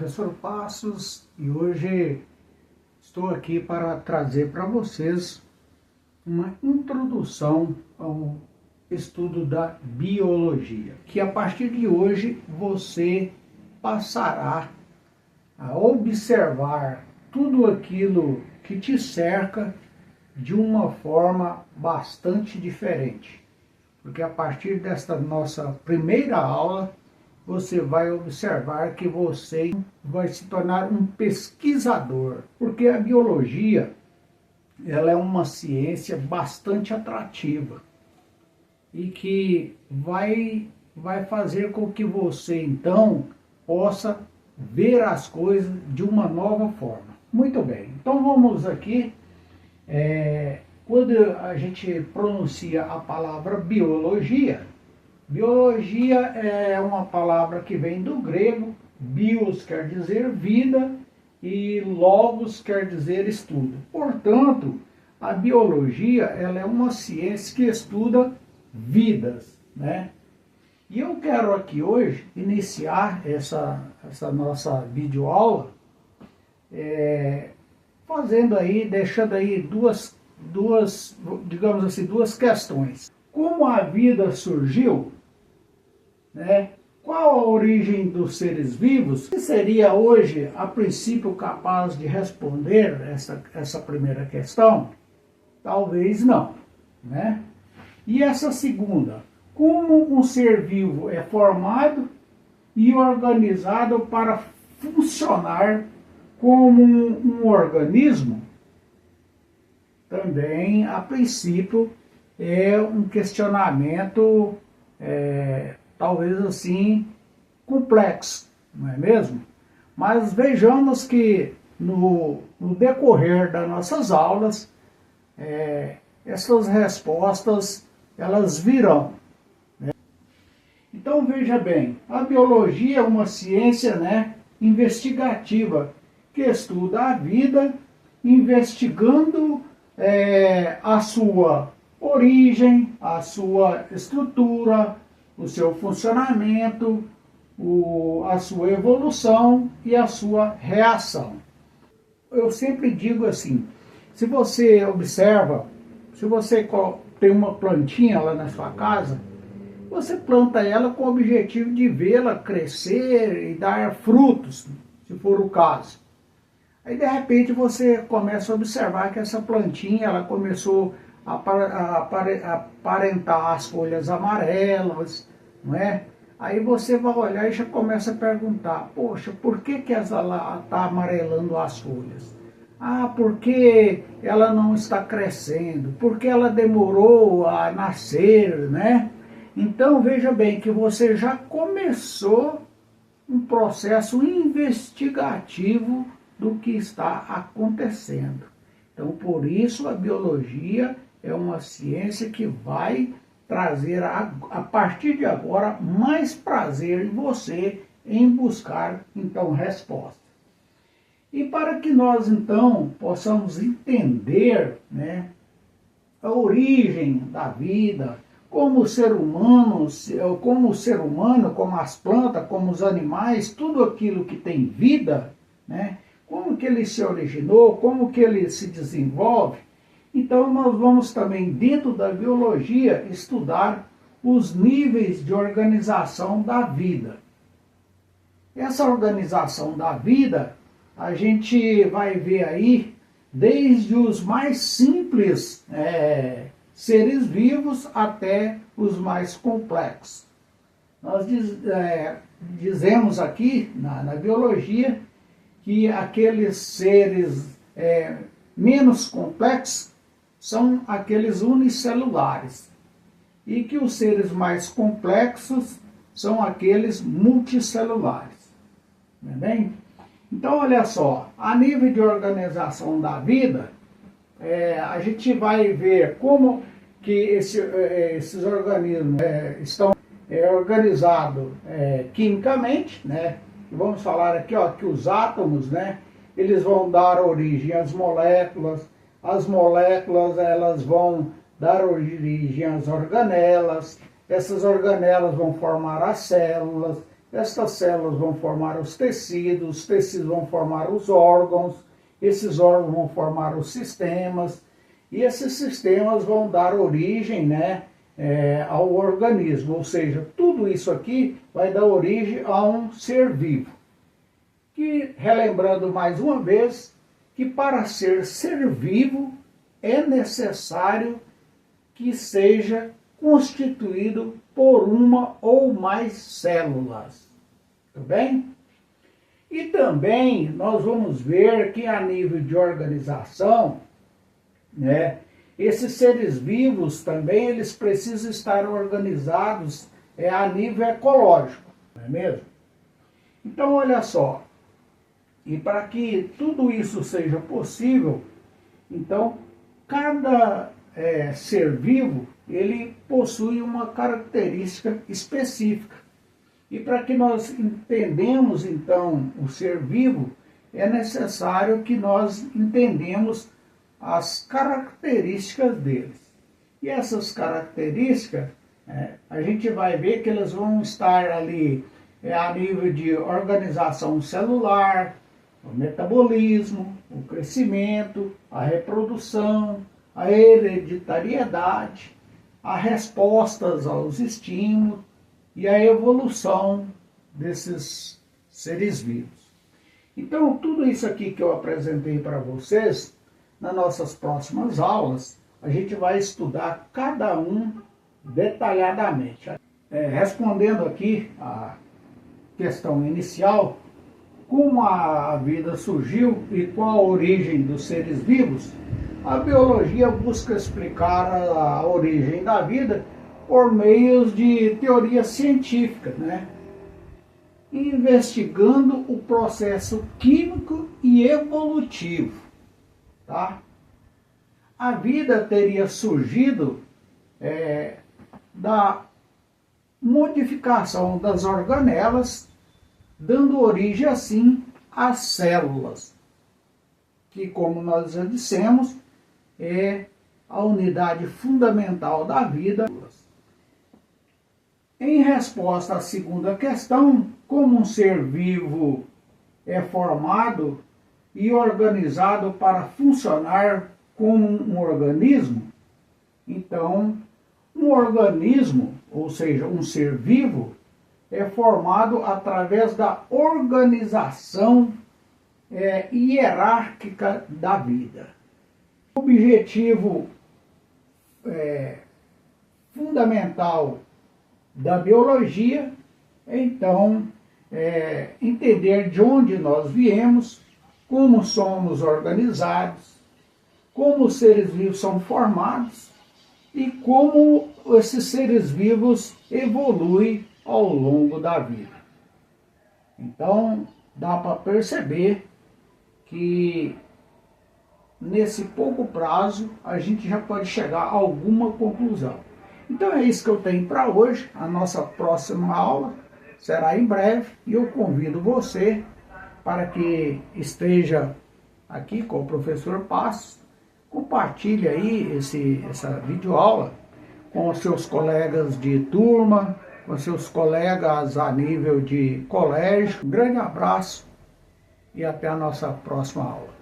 professor Passos e hoje estou aqui para trazer para vocês uma introdução ao estudo da biologia, que a partir de hoje você passará a observar tudo aquilo que te cerca de uma forma bastante diferente, porque a partir desta nossa primeira aula você vai observar que você vai se tornar um pesquisador, porque a biologia ela é uma ciência bastante atrativa e que vai fazer com que você então possa ver as coisas de uma nova forma. Muito bem, então vamos aqui, quando a gente pronuncia a palavra biologia, biologia é uma palavra que vem do grego, bios quer dizer vida e logos quer dizer estudo. Portanto, a biologia ela é uma ciência que estuda vidas, né? E eu quero aqui hoje iniciar essa nossa videoaula fazendo aí, deixando aí duas, digamos assim, duas questões. Como a vida surgiu, né? Qual a origem dos seres vivos? Você seria hoje, a princípio, capaz de responder essa primeira questão? Talvez não, né? E essa segunda, como um ser vivo é formado e organizado para funcionar como um organismo? Também, a princípio, é um questionamento, talvez assim, complexo, não é mesmo? Mas vejamos que no decorrer das nossas aulas, essas respostas, elas virão. Né? Então veja bem, a biologia é uma ciência, né, investigativa, que estuda a vida, investigando a sua origem, a sua estrutura, o seu funcionamento, a sua evolução e a sua reação. Eu sempre digo assim, se você observa, se você tem uma plantinha lá na sua casa, você planta ela com o objetivo de vê-la crescer e dar frutos, se for o caso. Aí de repente você começa a observar que essa plantinha ela começou a aparentar as folhas amarelas, não é? Aí você vai olhar e já começa a perguntar, poxa, por que ela está amarelando as folhas? Ah, porque ela não está crescendo, porque ela demorou a nascer, né? Então veja bem que você já começou um processo investigativo do que está acontecendo. Então por isso a biologia é uma ciência que vai trazer a partir de agora mais prazer em você em buscar então respostas. E para que nós então possamos entender, né, a origem da vida, como o ser humano, como as plantas, como os animais, tudo aquilo que tem vida, né, como que ele se originou, como que ele se desenvolve. Então nós vamos também, dentro da biologia, estudar os níveis de organização da vida. Essa organização da vida, a gente vai ver aí, desde os mais simples seres vivos até os mais complexos. Nós dizemos aqui, na biologia, que aqueles seres menos complexos são aqueles unicelulares e que os seres mais complexos são aqueles multicelulares. Não é bem? Então, olha só, a nível de organização da vida, a gente vai ver como que esses organismos estão organizados quimicamente, né? Vamos falar aqui, ó, que os átomos, né, eles vão dar origem às moléculas elas vão dar origem às organelas, essas organelas vão formar as células Estas células vão formar os tecidos vão formar os órgãos, esses órgãos vão formar os sistemas, e esses sistemas vão dar origem, né, ao organismo, ou seja, tudo isso aqui vai dar origem a um ser vivo. Que, relembrando mais uma vez, que para ser vivo é necessário que seja constituído por uma ou mais células. Tudo bem? E também nós vamos ver que a nível de organização, né, esses seres vivos também eles precisam estar organizados a nível ecológico, não é mesmo? Então olha só, e para que tudo isso seja possível, então cada ser vivo ele possui uma característica específica. E para que nós entendamos então o ser vivo, é necessário que nós entendamos as características deles. E essas características, a gente vai ver que elas vão estar ali a nível de organização celular, o metabolismo, o crescimento, a reprodução, a hereditariedade, as respostas aos estímulos e a evolução desses seres vivos. Então, tudo isso aqui que eu apresentei para vocês, nas nossas próximas aulas, a gente vai estudar cada um detalhadamente. Respondendo aqui a questão inicial, como a vida surgiu e qual a origem dos seres vivos, a biologia busca explicar a origem da vida por meios de teoria científica, né? Investigando o processo químico e evolutivo. Tá? A vida teria surgido da modificação das organelas, dando origem assim às células, que, como nós já dissemos, é a unidade fundamental da vida. Em resposta à segunda questão, como um ser vivo é formado e organizado para funcionar como um organismo, então um organismo, ou seja, um ser vivo, é formado através da organização hierárquica da vida. O objetivo fundamental da biologia é, então, entender de onde nós viemos, como somos organizados, como os seres vivos são formados e como esses seres vivos evoluem ao longo da vida. Então, dá para perceber que nesse pouco prazo a gente já pode chegar a alguma conclusão. Então é isso que eu tenho para hoje. A nossa próxima aula será em breve e eu convido você para que esteja aqui com o professor Passos. Compartilhe aí essa videoaula com os seus colegas de turma, com seus colegas a nível de colégio. Um grande abraço e até a nossa próxima aula.